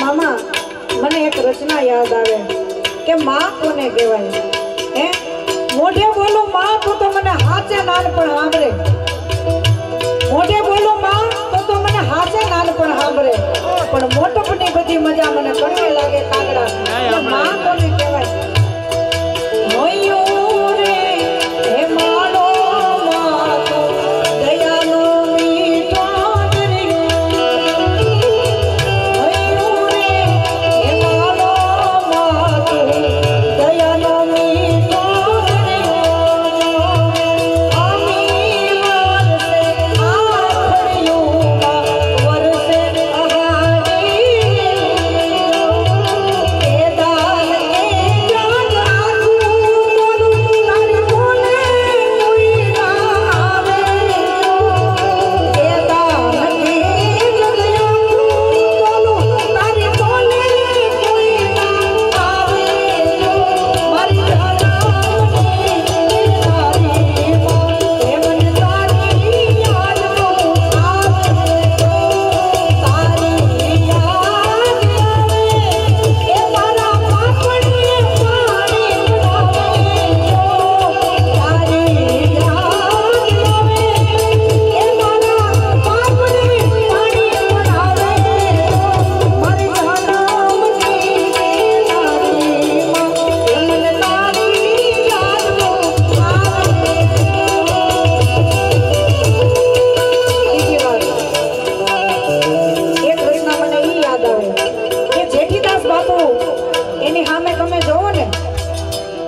મામા મને એક રચના યાદ આવે કે માં કોને કહેવાય હે મોઢે બોલું માં તો મને હાચે નાનપણ સાંભળે મોઢે બોલું માં તો મને હાચે નાનપણ સાંભળે પણ મોટપની બધી મજા મને કડવી લાગે કાગડા માં કોને કહેવાય હોયું રે હે માળો માતો દયાનો મીઠો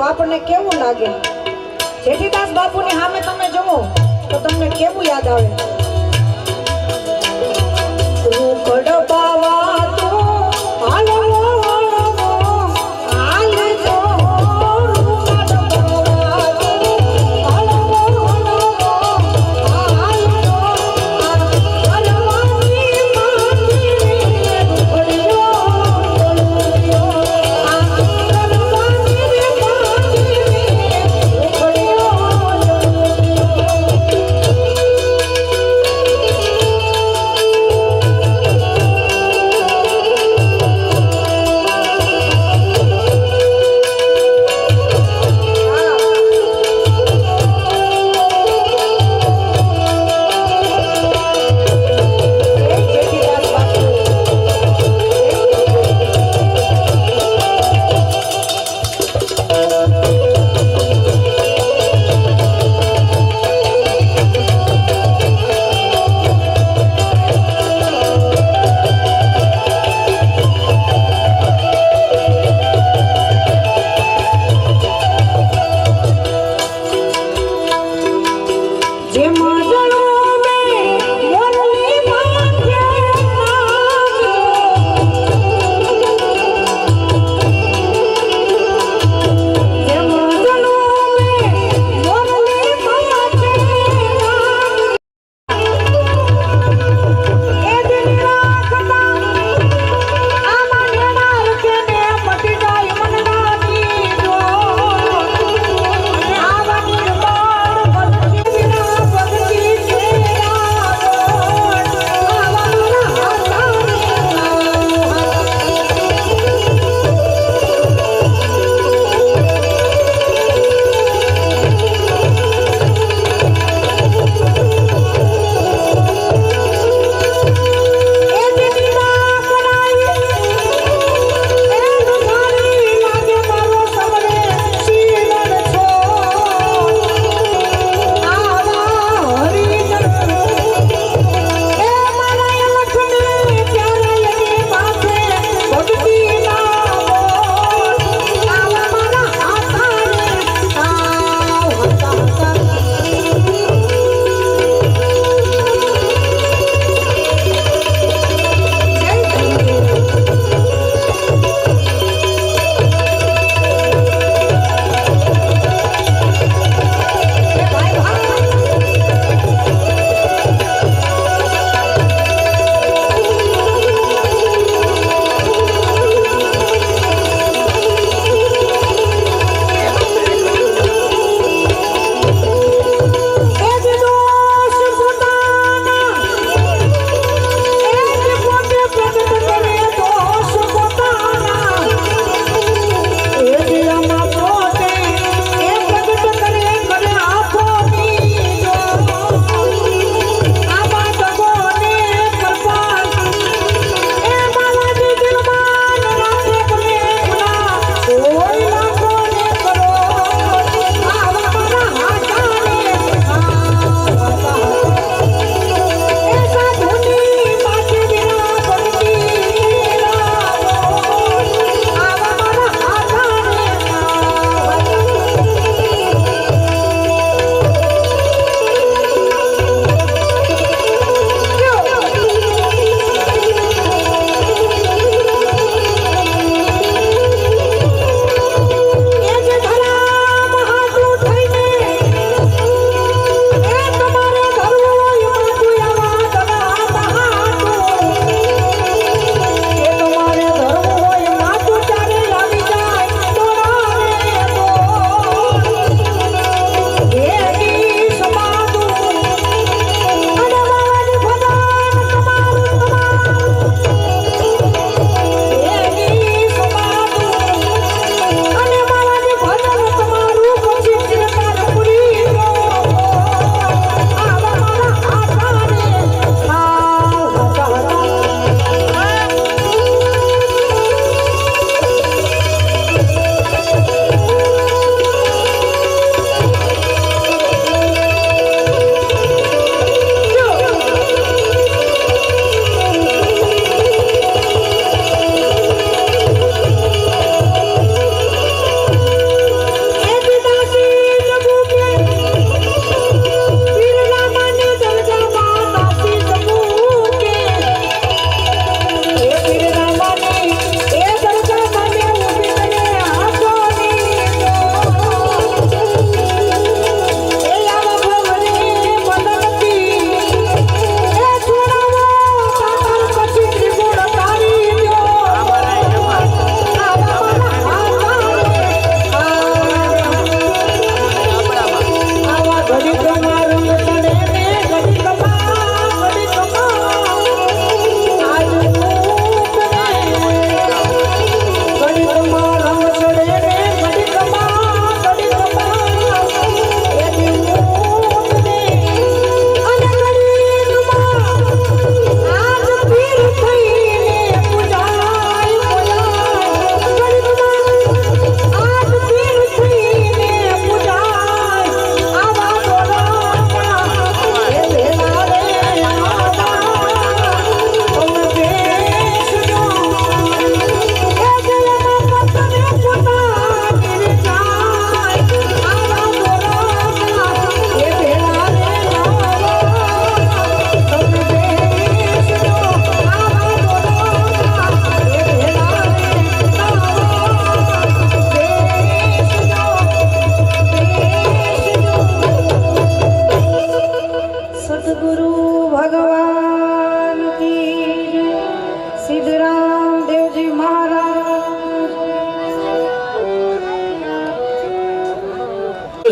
આપણને કેવું લાગે જેઠીદાસ બાપુની સામે તમે જોવો તો તમને કેવું યાદ આવે કડબાવા તો હાલો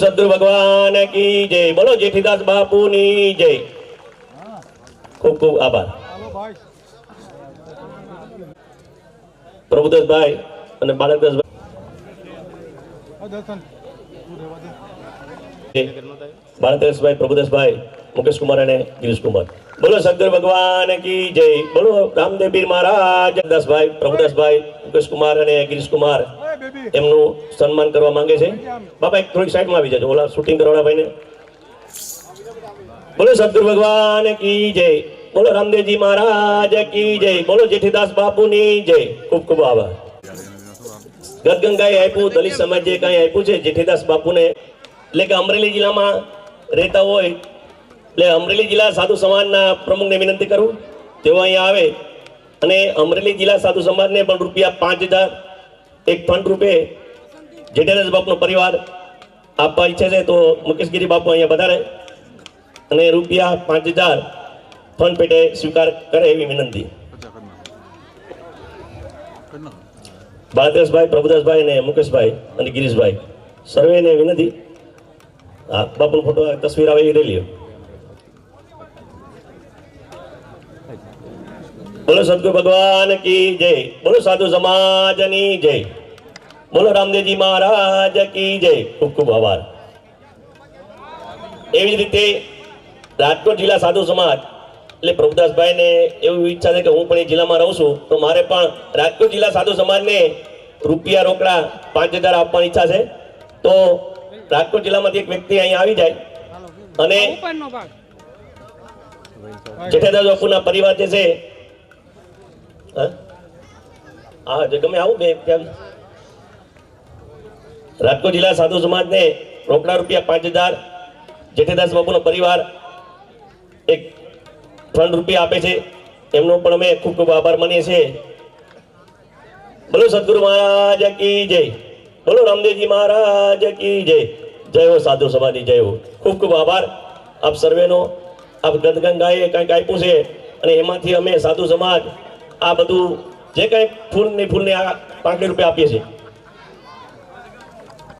સદગુરુ ભગવાન કી જય, બોલો જેઠીદાસ બાપુની જય. ખૂબ ખૂબ આભાર. પ્રભુદાસભાઈ અને બાળકદાસભાઈ, પ્રભુદાસભાઈ, મુકેશકુમાર અને ગિરીશકુમાર. બોલો સદગુરુ ભગવાન કી જય, બોલો રામદેવ પીર મહારાજ. દાસભાઈ, પ્રભુદાસભાઈ, મુકેશકુમાર અને ગિરીશકુમાર એમનું સન્માન કરવા માંગે છે. બાપા એક થોડીક સાઈડમાં આવી જજો, ઓલા શૂટિંગ કરવાના ભાઈને. બોલો સદગુરુ ભગવાન કી જય, બોલો રામદેવજી મહારાજ કી જય, બોલો જેઠીદાસ બાપુની જય. ખૂબ ખૂબ આભાર. ગદગંગાએ આપ્યું, દલિત સમાજે કઈ આપ્યું છે જેઠીદાસ બાપુને, એટલે કે અમરેલી જિલ્લામાં રહેતા હોય એટલે અમરેલી જિલ્લા સાધુ સમાજના પ્રમુખને વિનંતી કરું તેઓ અહીંયા આવે અને અમરેલી જિલ્લા સાધુ સમાજને પણ રૂપિયા 5,000 એક ફંડ રૂપે જેઠીદાસ બાપુનો પરિવાર આપવા ઈચ્છે છે તો મુકેશગીરી બાપુ અહીંયા વધારે અને રૂપિયા 5,000 ફંડ પેટે સ્વીકાર કરે એવી વિનંતી. બાળકદાસભાઈ, પ્રભુદાસભાઈ અને મુકેશભાઈ અને ગિરીશભાઈ સર્વેને વિનંતી. હા, બાપુનો ફોટો તસવીર આવે એ લઈ લ્યો. બોલો સદગુરુ ભગવાન કી જય, બોલો સાધુ સમાજની જય, બોલો રામદેવજી મહારાજ કી જય. ખૂબ ખૂબ આભાર. એવી જ રીતે રાજકોટ જિલ્લા સાધુ સમાજ એટલે પ્રભુદાસભાઈ ને એવી ઈચ્છા છે કે હું પણ એ જિલ્લામાં રહું છું તો મારે પણ રાજકોટ જિલ્લા સાધુ સમાજને રૂપિયા રોકડા 5,000 આપવાની ઈચ્છા છે. તો રાજકોટ જિલ્લામાંથી એક વ્યક્તિ અહીંયા આવી જાય અને જેઠાદાસ બાપુના પરિવાર જે છે હા જે ગમે આવું બે રાજકોટ જિલ્લા સાધુ સમાજને રોકડા રૂપિયા 5,000 જેઠાદાસ બાપુનો પરિવાર એક ફંડ રૂપિયા આપે છે એમનો પણ અમે ખૂબ ખૂબ આભાર માનીએ છીએ. બોલો સદગુરુ મહારાજ કી જય, બોલો રામદેવજી મહારાજ કી જય. જય હો સાધુ સમાજની જય હો. ખૂબ ખૂબ આભાર આપ સર્વેનો. આપ ગદગંગાએ કંઈક આપ્યું છે અને એમાંથી અમે સાધુ સમાજ આ બધું જે કંઈ ફૂલની આ 5 રૂપિયા આપીએ છીએ